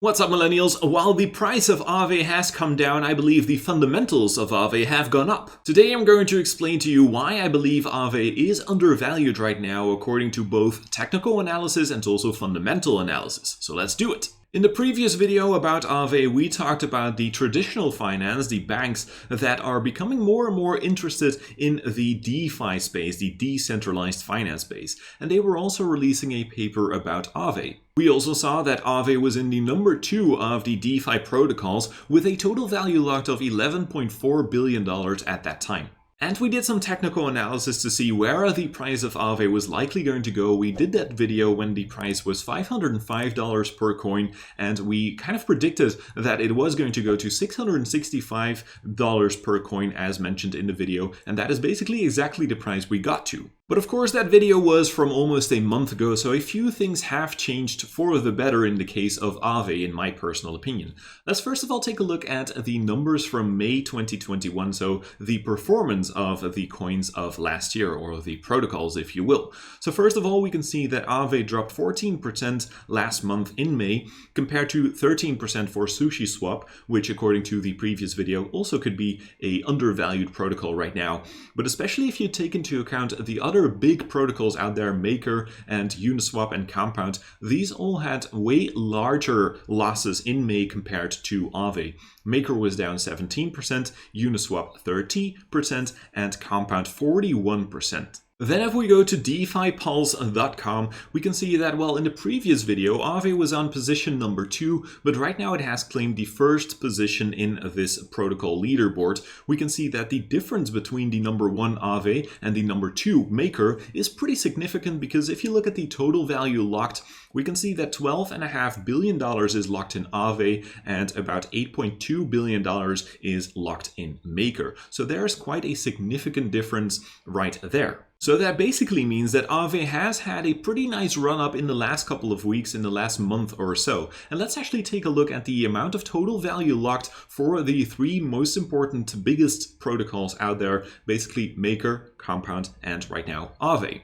What's up, millennials? While the price of Aave has come down, I believe the fundamentals of Aave have gone up. Today I'm going to explain to you why I believe Aave is undervalued right now according to both technical analysis and also fundamental analysis. So let's do it. In the previous video about Aave, we talked about the traditional finance, the banks that are becoming more and more interested in the DeFi space, the decentralized finance space. And they were also releasing a paper about Aave. We also saw that Aave was in the number 2 of the DeFi protocols with a total value locked of $11.4 billion at that time. And we did some technical analysis to see where the price of Aave was likely going to go. We did that video when the price was $505 per coin, and we kind of predicted that it was going to go to $665 per coin as mentioned in the video, and that is basically exactly the price we got to. But of course that video was from almost a month ago, so a few things have changed for the better in the case of Aave, in my personal opinion. Let's first of all take a look at the numbers from May 2021, so the performance of the coins of last year, or the protocols if you will. So first of all, we can see that Aave dropped 14% last month in May, compared to 13% for Sushiswap, which according to the previous video also could be a undervalued protocol right now. But especially if you take into account the other big protocols out there, Maker and Uniswap and Compound, these all had way larger losses in May compared to Aave. Maker was down 17%, Uniswap 30%, and Compound 41%. Then if we go to DeFiPulse.com, we can see that, well, in the previous video, Aave was on position number 2, but right now it has claimed the first position in this protocol leaderboard. We can see that the difference between the number 1 Aave and the number 2 Maker is pretty significant, because if you look at the total value locked, we can see that $12.5 billion is locked in Aave and about $8.2 billion is locked in Maker. So there's quite a significant difference right there. So that basically means that Aave has had a pretty nice run up in the last couple of weeks, in the last month or so. And let's actually take a look at the amount of total value locked for the 3 most important, biggest protocols out there, basically Maker, Compound, and right now Aave.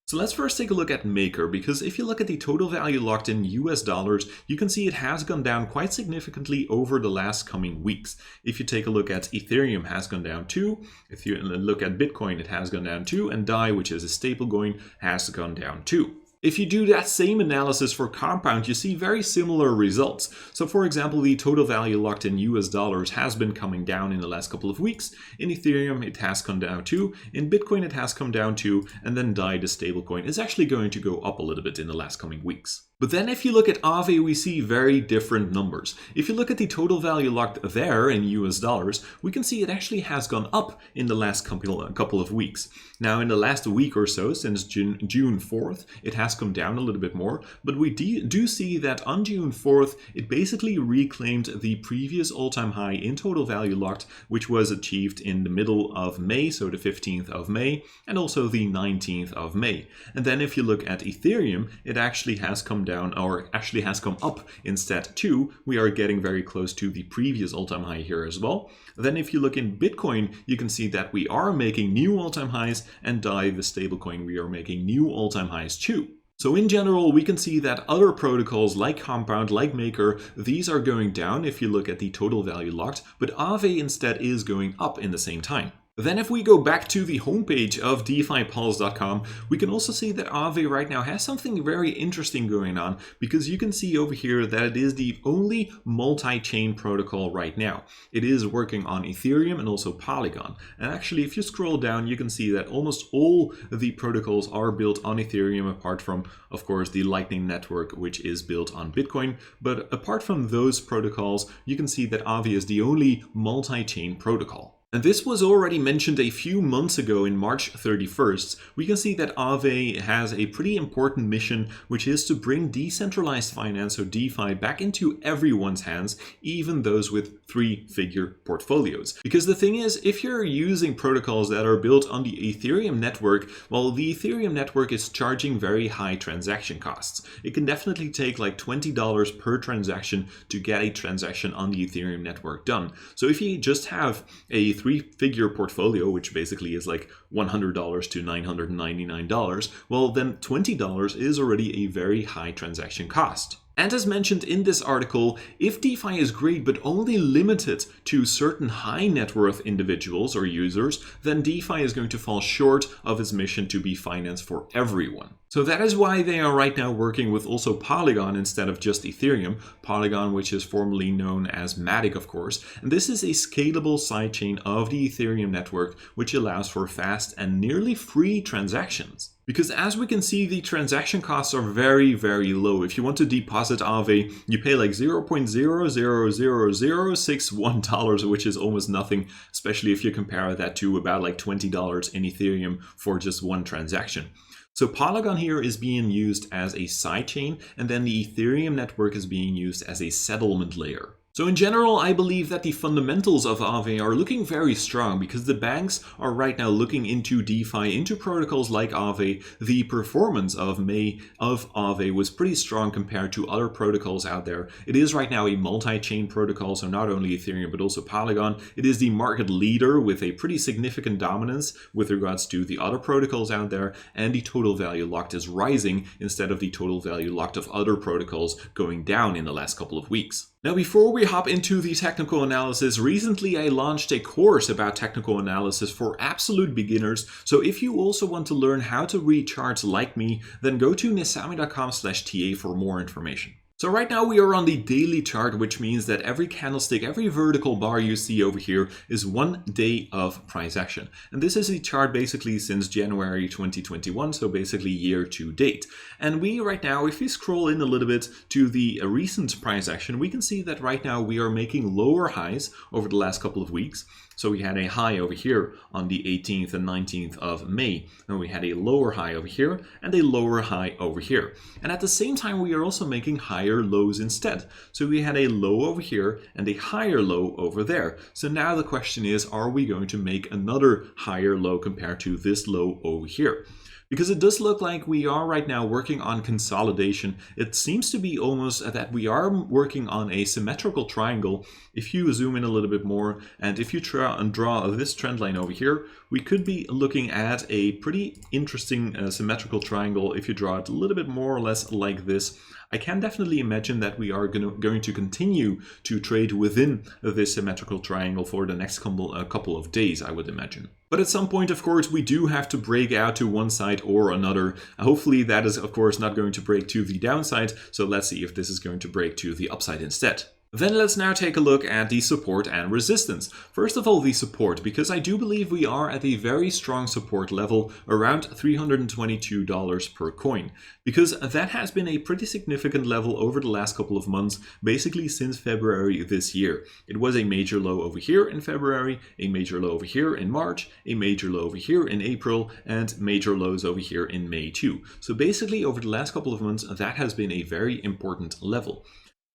So let's first take a look at Maker, because if you look at the total value locked in US dollars, you can see it has gone down quite significantly over the last coming weeks. If you take a look at Ethereum, has gone down too. If you look at Bitcoin, it has gone down too. And DAI, which is a stablecoin, has gone down too. If you do that same analysis for Compound, you see very similar results. So for example, the total value locked in US dollars has been coming down in the last couple of weeks. In Ethereum, it has come down too. In Bitcoin, it has come down too. And then DAI, the stablecoin, is actually going to go up a little bit in the last coming weeks. But then if you look at Aave, we see very different numbers. If you look at the total value locked there in US dollars, we can see it actually has gone up in the last couple of weeks. Now in the last week or so, since June 4th, it has come down a little bit more, but we do see that on June 4th, it basically reclaimed the previous all-time high in total value locked, which was achieved in the middle of May, so the 15th of May, and also the 19th of May. And then if you look at Ethereum, it actually has come down, or actually has come up instead too. We are getting very close to the previous all-time high here as well. Then if you look in Bitcoin, you can see that we are making new all-time highs, and DAI, the stablecoin, we are making new all-time highs too. So in general, we can see that other protocols like Compound, like Maker, these are going down if you look at the total value locked, but Aave instead is going up in the same time. Then if we go back to the homepage of DeFiPulse.com, we can also see that Aave right now has something very interesting going on, because you can see over here that it is the only multi-chain protocol right now. It is working on Ethereum and also Polygon. And actually, if you scroll down, you can see that almost all the protocols are built on Ethereum, apart from, of course, the Lightning Network, which is built on Bitcoin. But apart from those protocols, you can see that Aave is the only multi-chain protocol. And this was already mentioned a few months ago in March 31st. We can see that Aave has a pretty important mission, which is to bring decentralized finance, or DeFi, back into everyone's hands, even those with 3-figure portfolios. Because the thing is, if you're using protocols that are built on the Ethereum network, well, the Ethereum network is charging very high transaction costs. It can definitely take like $20 per transaction to get a transaction on the Ethereum network done. So if you just have a 3-figure portfolio, which basically is like $100 to $999, well, then $20 is already a very high transaction cost. And as mentioned in this article, if DeFi is great but only limited to certain high net worth individuals or users, then DeFi is going to fall short of its mission to be finance for everyone. So that is why they are right now working with also Polygon instead of just Ethereum. Polygon, which is formerly known as Matic, of course. And this is a scalable sidechain of the Ethereum network, which allows for fast and nearly free transactions. Because as we can see, the transaction costs are very, very low. If you want to deposit Aave, you pay like $0.0000061, which is almost nothing, especially if you compare that to about like $20 in Ethereum for just one transaction. So Polygon here is being used as a sidechain, and then the Ethereum network is being used as a settlement layer. So in general, I believe that the fundamentals of Aave are looking very strong because the banks are right now looking into DeFi, into protocols like Aave. The performance of Aave was pretty strong compared to other protocols out there. It is right now a multi-chain protocol, so not only Ethereum but also Polygon. It is the market leader with a pretty significant dominance with regards to the other protocols out there, and the total value locked is rising instead of the total value locked of other protocols going down in the last couple of weeks. Now, before we hop into the technical analysis, recently I launched a course about technical analysis for absolute beginners. So if you also want to learn how to read charts like me, then go to nesami.com/TA for more information. So right now we are on the daily chart, which means that every candlestick, every vertical bar you see over here is 1 day of price action. And this is a chart basically since January 2021, so basically year to date. And we right now, if we scroll in a little bit to the recent price action, we can see that right now we are making lower highs over the last couple of weeks. So we had a high over here on the 18th and 19th of May. And we had a lower high over here and a lower high over here. And at the same time, we are also making higher lows instead. So we had a low over here and a higher low over there. So now the question is, are we going to make another higher low compared to this low over here? Because it does look like we are right now working on consolidation. It seems to be almost that we are working on a symmetrical triangle. If you zoom in a little bit more, and if you try and draw this trend line over here, we could be looking at a pretty interesting symmetrical triangle if you draw it a little bit more or less like this. I can definitely imagine that we are going to continue to trade within this symmetrical triangle for the next couple of days, I would imagine. But at some point, of course, we do have to break out to one side or another. Hopefully that is, of course, not going to break to the downside. So let's see if this is going to break to the upside instead. Then let's now take a look at the support and resistance. First of all, the support, because I do believe we are at a very strong support level around $322 per coin, because that has been a pretty significant level over the last couple of months, basically since February this year. It was a major low over here in February, a major low over here in March, a major low over here in April, and major lows over here in May too. So basically over the last couple of months, that has been a very important level.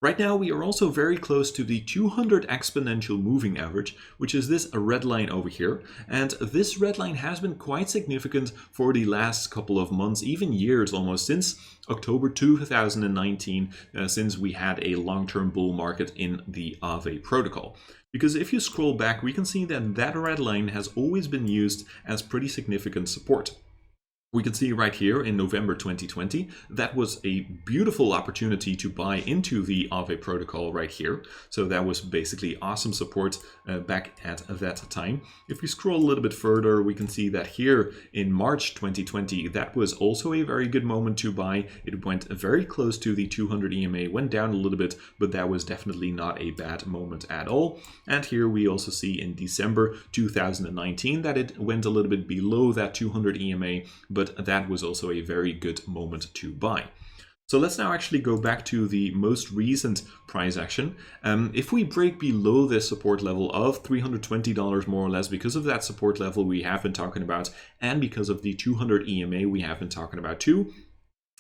Right now, we are also very close to the 200 exponential moving average, which is this red line over here. And this red line has been quite significant for the last couple of months, even years almost, since October 2019, since we had a long-term bull market in the Aave protocol. Because if you scroll back, we can see that that red line has always been used as pretty significant support. We can see right here in November 2020, that was a beautiful opportunity to buy into the Aave protocol right here. So that was basically awesome support back at that time. If we scroll a little bit further, we can see that here in March 2020, that was also a very good moment to buy. It went very close to the 200 EMA, went down a little bit, but that was definitely not a bad moment at all. And here we also see in December 2019 that it went a little bit below that 200 EMA, but that was also a very good moment to buy. So let's now actually go back to the most recent price action. If we break below this support level of $320 more or less, because of that support level we have been talking about, and because of the 200 EMA we have been talking about too,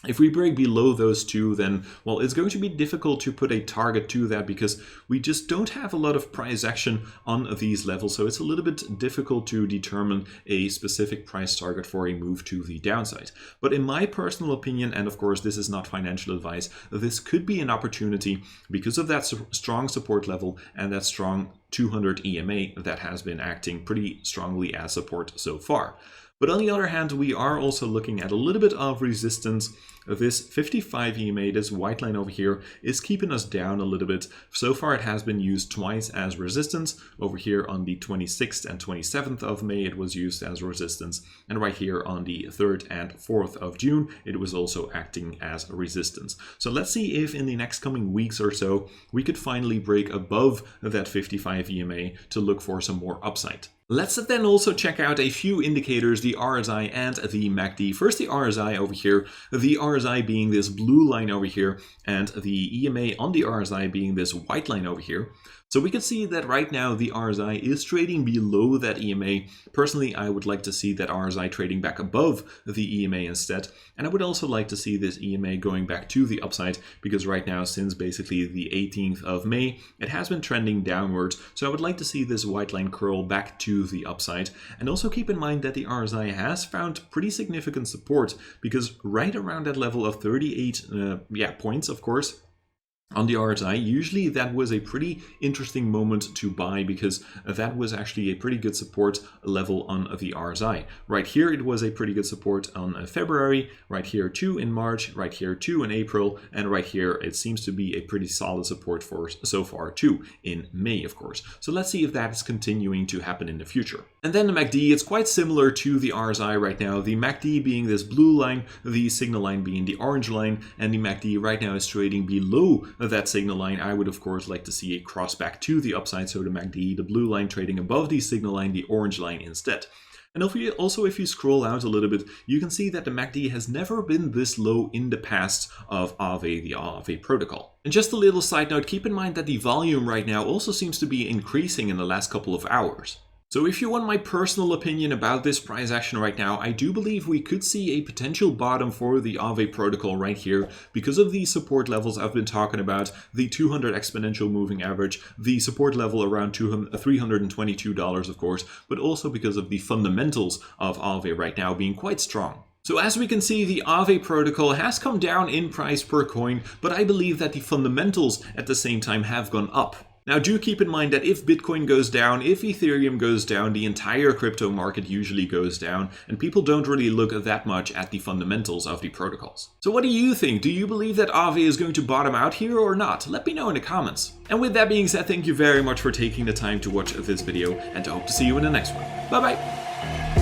if we break below those two, then, well, it's going to be difficult to put a target to that because we just don't have a lot of price action on these levels. So it's a little bit difficult to determine a specific price target for a move to the downside. But in my personal opinion, and of course, this is not financial advice, this could be an opportunity because of that strong support level and that strong 200 EMA that has been acting pretty strongly as support so far. But on the other hand, we are also looking at a little bit of resistance. This 55 EMA, this white line over here, is keeping us down a little bit. So far it has been used twice as resistance. Over here on the 26th and 27th of May it was used as resistance. And right here on the 3rd and 4th of June it was also acting as resistance. So let's see if in the next coming weeks or so we could finally break above that 55 EMA to look for some more upside. Let's then also check out a few indicators, the RSI and the MACD. First, the RSI over here, the RSI being this blue line over here, and the EMA on the RSI being this white line over here. So we can see that right now the RSI is trading below that EMA. Personally, I would like to see that RSI trading back above the EMA instead. And I would also like to see this EMA going back to the upside, because right now, since basically the 18th of May, it has been trending downwards. So I would like to see this white line curl back to the upside. And also keep in mind that the RSI has found pretty significant support, because right around that level of 38 points, of course, on the RSI, usually that was a pretty interesting moment to buy, because that was actually a pretty good support level on the RSI. Right here it was a pretty good support on February, right here too in March, right here too in April, and right here it seems to be a pretty solid support for so far too in May, of course. So let's see if that is continuing to happen in the future. And then the MACD, it's quite similar to the RSI right now, the MACD being this blue line, the signal line being the orange line, and the MACD right now is trading below that signal line. I would of course like to see a cross back to the upside, so the MACD, the blue line, trading above the signal line, the orange line instead. And if you scroll out a little bit, you can see that the MACD has never been this low in the past of Aave, the Aave protocol. And just a little side note, keep in mind that the volume right now also seems to be increasing in the last couple of hours. So if you want my personal opinion about this price action right now, I do believe we could see a potential bottom for the Aave protocol right here because of the support levels I've been talking about, the 200 exponential moving average, the support level around $322 of course, but also because of the fundamentals of Aave right now being quite strong. So as we can see, the Aave protocol has come down in price per coin, but I believe that the fundamentals at the same time have gone up. Now do keep in mind that if Bitcoin goes down, if Ethereum goes down, the entire crypto market usually goes down, and people don't really look that much at the fundamentals of the protocols. So what do you think? Do you believe that Aave is going to bottom out here or not? Let me know in the comments. And with that being said, thank you very much for taking the time to watch this video, and I hope to see you in the next one. Bye bye!